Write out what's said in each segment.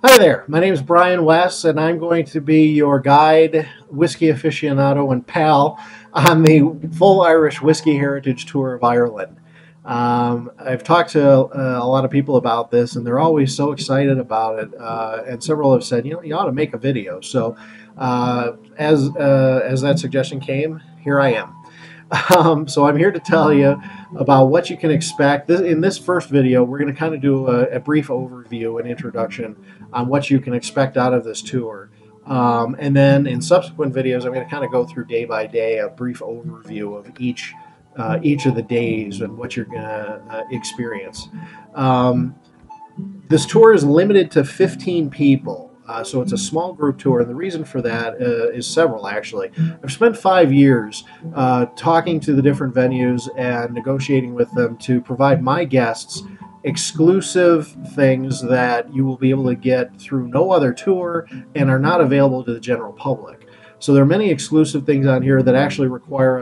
Hi there, my name is Brian West, and I'm going to be your guide, whiskey aficionado, and pal on the full Irish Whiskey Heritage Tour of Ireland. I've talked to a lot of people about this, and they're always so excited about it. And several have said, you ought to make a video. So, as that suggestion came, here I am. So I'm here to tell you about what you can expect. In this first video, we're going to kind of do a brief overview and introduction on what you can expect out of this tour. And then in subsequent videos, I'm going to kind of go through day by day a brief overview of each of the days and what you're going to experience. This tour is limited to 15 people. So it's a small group tour, and the reason for that is several, actually. I've spent 5 years talking to the different venues and negotiating with them to provide my guests exclusive things that you will be able to get through no other tour and are not available to the general public. So there are many exclusive things on here that actually require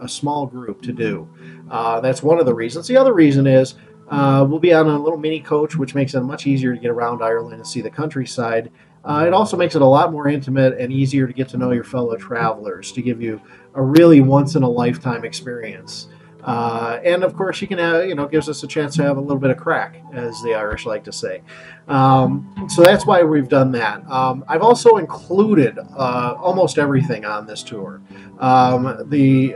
a small group to do. That's one of the reasons. The other reason is we'll be on a little mini coach, which makes it much easier to get around Ireland and see the countryside. It also makes it a lot more intimate and easier to get to know your fellow travelers, to give you a really once-in-a-lifetime experience. And of course, you can have, gives us a chance to have a little bit of crack, as the Irish like to say. So that's why we've done that. I've also included almost everything on this tour. Obviously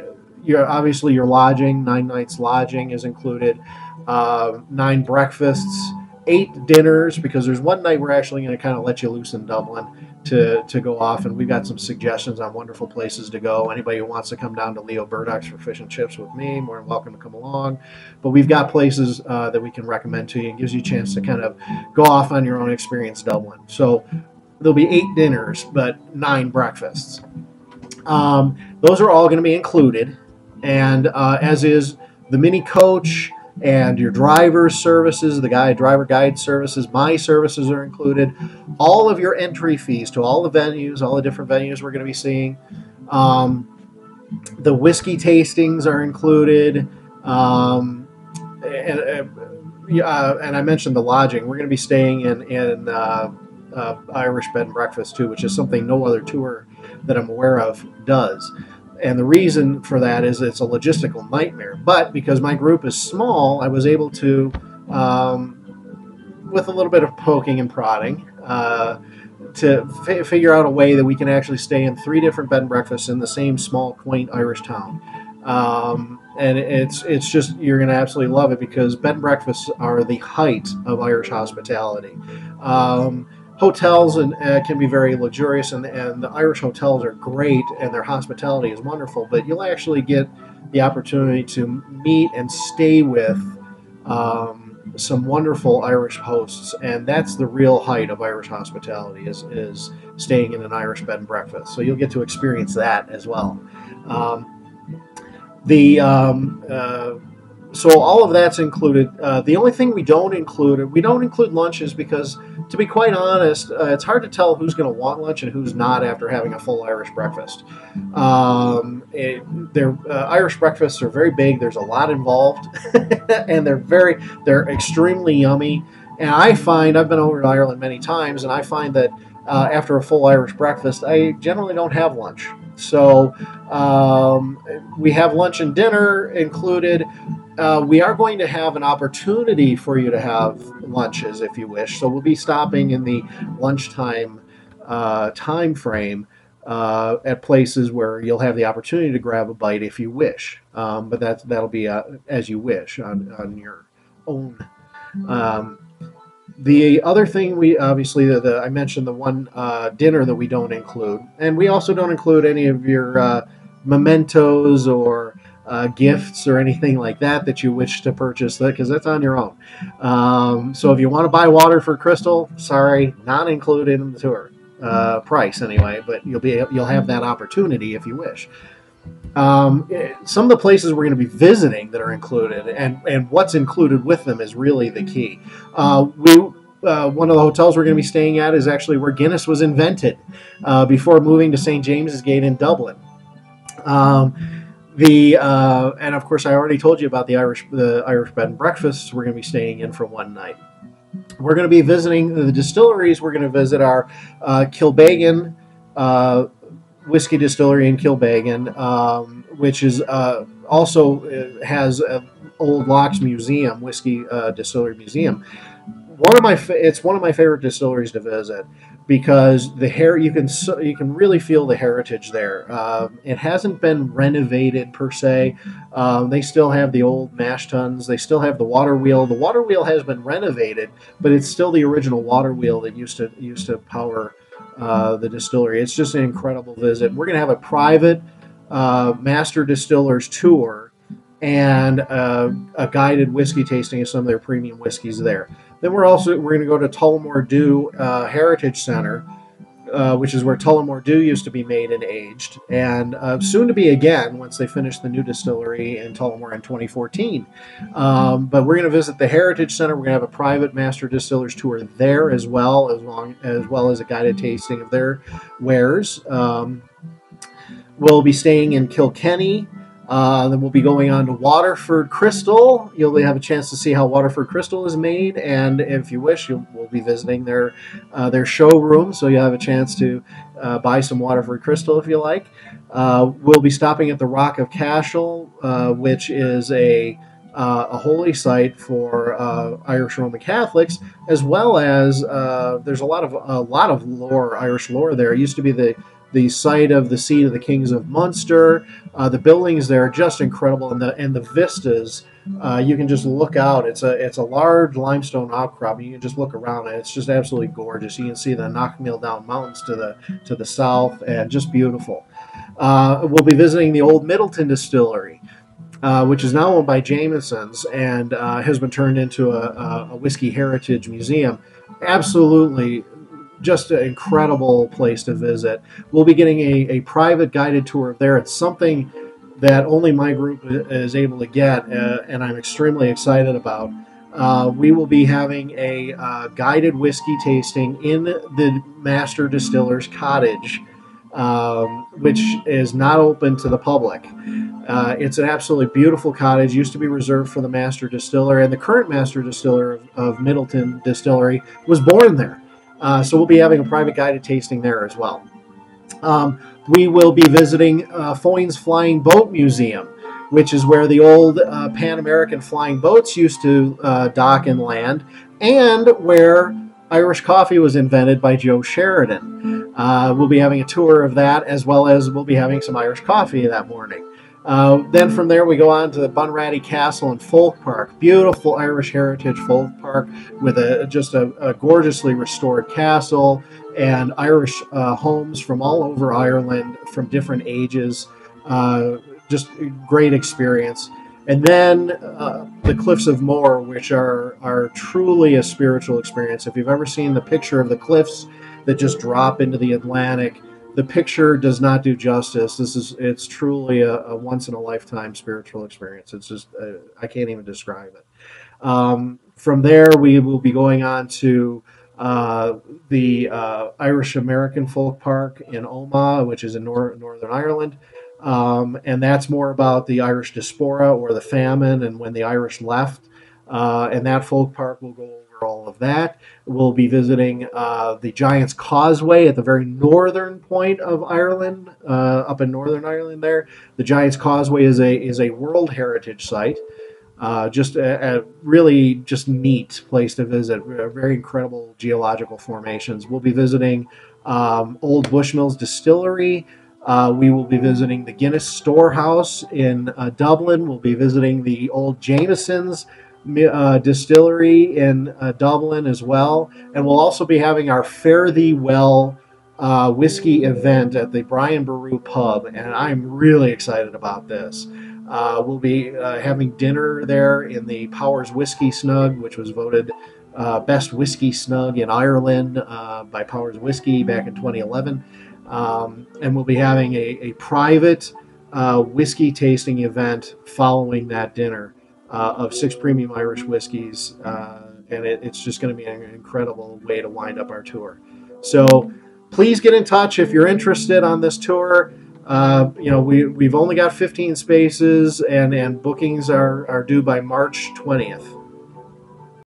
your lodging, 9 nights lodging is included, 9 breakfasts, 8 dinners, because there's one night we're actually going to kind of let you loose in Dublin to go off, and we've got some suggestions on wonderful places to go. Anybody who wants to come down to Leo Burdock's for fish and chips with me, more than welcome to come along. But we've got places that we can recommend to you, and gives you a chance to kind of go off on your own experience Dublin. So there'll be 8 dinners, but 9 breakfasts. Those are all going to be included, and as is the mini coach and your driver's services, the driver guide services, my services are included. All of your entry fees to all the venues, all the different venues we're going to be seeing. The whiskey tastings are included. And I mentioned the lodging. We're going to be staying in Irish bed and breakfast too, which is something no other tour that I'm aware of does. And the reason for that is it's a logistical nightmare. But because my group is small, I was able to, with a little bit of poking and prodding, to figure out a way that we can actually stay in 3 different bed and breakfasts in the same small, quaint Irish town. And it's just, you're going to absolutely love it, because bed and breakfasts are the height of Irish hospitality. Hotels can be very luxurious, and the Irish hotels are great, and their hospitality is wonderful, but you'll actually get the opportunity to meet and stay with some wonderful Irish hosts, and that's the real height of Irish hospitality, is staying in an Irish bed and breakfast. So you'll get to experience that as well. So all of that's included. The only thing we don't include lunches, because, to be quite honest, it's hard to tell who's going to want lunch and who's not after having a full Irish breakfast. Irish breakfasts are very big. There's a lot involved, and they're extremely yummy. And I find, I've been over to Ireland many times, and I find that after a full Irish breakfast, I generally don't have lunch. So we have lunch and dinner included. We are going to have an opportunity for you to have lunches if you wish. So we'll be stopping in the lunchtime time frame at places where you'll have the opportunity to grab a bite if you wish. But that'll be as you wish on your own. The other thing, we obviously, I mentioned the one dinner that we don't include, and we also don't include any of your mementos or gifts or anything like that you wish to purchase, because that's on your own. So if you want to buy water for Crystal, sorry, not included in the tour price anyway, but you'll have that opportunity if you wish. Some of the places we're going to be visiting that are included, and what's included with them, is really the key. One of the hotels we're going to be staying at is actually where Guinness was invented, before moving to St. James's Gate in Dublin. And of course, I already told you about the Irish bed and breakfasts we're going to be staying in for one night. We're going to be visiting the distilleries. We're going to visit our Kilbeggan uh, whiskey distillery in Kilbeggan, which is also has an old Locks Museum, whiskey distillery museum. It's one of my favorite distilleries to visit because you can really feel the heritage there. It hasn't been renovated per se. They still have the old mash tuns. They still have the water wheel. The water wheel has been renovated, but it's still the original water wheel that used to power the distillery. It's just an incredible visit. We're going to have a private master distillers tour and a guided whiskey tasting of some of their premium whiskeys there. Then we're going to go to Tullamore Dew Heritage Center, which is where Tullamore Dew used to be made and aged, and soon to be again once they finish the new distillery in Tullamore in 2014. But we're going to visit the Heritage Center. We're going to have a private master distillers tour there as well, as well as a guided tasting of their wares. We'll be staying in Kilkenny. Then we'll be going on to Waterford Crystal. You'll have a chance to see how Waterford Crystal is made, and if you wish, we'll be visiting their showroom, so you'll have a chance to buy some Waterford Crystal if you like. We'll be stopping at the Rock of Cashel, which is a holy site for Irish Roman Catholics, as well as there's a lot of lore, Irish lore there. It used to be the site of the seat of the kings of Munster. The buildings there are just incredible, and the vistas. You can just look out. It's a large limestone outcrop. You can just look around, and it's just absolutely gorgeous. You can see the Knockmeal Down Mountains to the south, and just beautiful. We'll be visiting the old Middleton Distillery, which is now owned by Jameson's and has been turned into a whiskey heritage museum. Absolutely just an incredible place to visit. We'll be getting a private guided tour there. It's something that only my group is able to get, and I'm extremely excited about. We will be having a guided whiskey tasting in the Master Distiller's Cottage, which is not open to the public. It's an absolutely beautiful cottage. Used to be reserved for the Master Distiller, and the current Master Distiller of Middleton Distillery was born there. So we'll be having a private guided tasting there as well. We will be visiting Foyne's Flying Boat Museum, which is where the old Pan American flying boats used to dock and land, and where Irish coffee was invented by Joe Sheridan. We'll be having a tour of that, as well as we'll be having some Irish coffee that morning. Then from there we go on to the Bunratty Castle and Folk Park, beautiful Irish heritage folk park with just a gorgeously restored castle and Irish homes from all over Ireland from different ages. Just a great experience. And then the Cliffs of Moher, which are truly a spiritual experience. If you've ever seen the picture of the cliffs that just drop into the Atlantic, the picture does not do justice. It's truly a once in a lifetime spiritual experience. It's just I can't even describe it. From there, we will be going on to the Irish American Folk Park in Omagh, which is in Northern Ireland. And that's more about the Irish diaspora or the famine and when the Irish left. And that folk park will go over all of that. We'll be visiting the Giant's Causeway at the very northern point of Ireland, up in Northern Ireland there. The Giant's Causeway is a World Heritage Site. Just a really just neat place to visit. Very incredible geological formations. We'll be visiting Old Bushmills Distillery. We will be visiting the Guinness Storehouse in Dublin. We'll be visiting the old Jameson's distillery in Dublin as well. And we'll also be having our Fare Thee Well whiskey event at the Brian Boru pub. And I'm really excited about this. We'll be having dinner there in the Powers Whiskey Snug, which was voted best whiskey snug in Ireland by Powers Whiskey back in 2011. And we'll be having a private whiskey tasting event following that dinner of 6 premium Irish whiskeys. And it's just going to be an incredible way to wind up our tour. So please get in touch if you're interested on this tour. We've only got 15 spaces, and bookings are due by March 20th.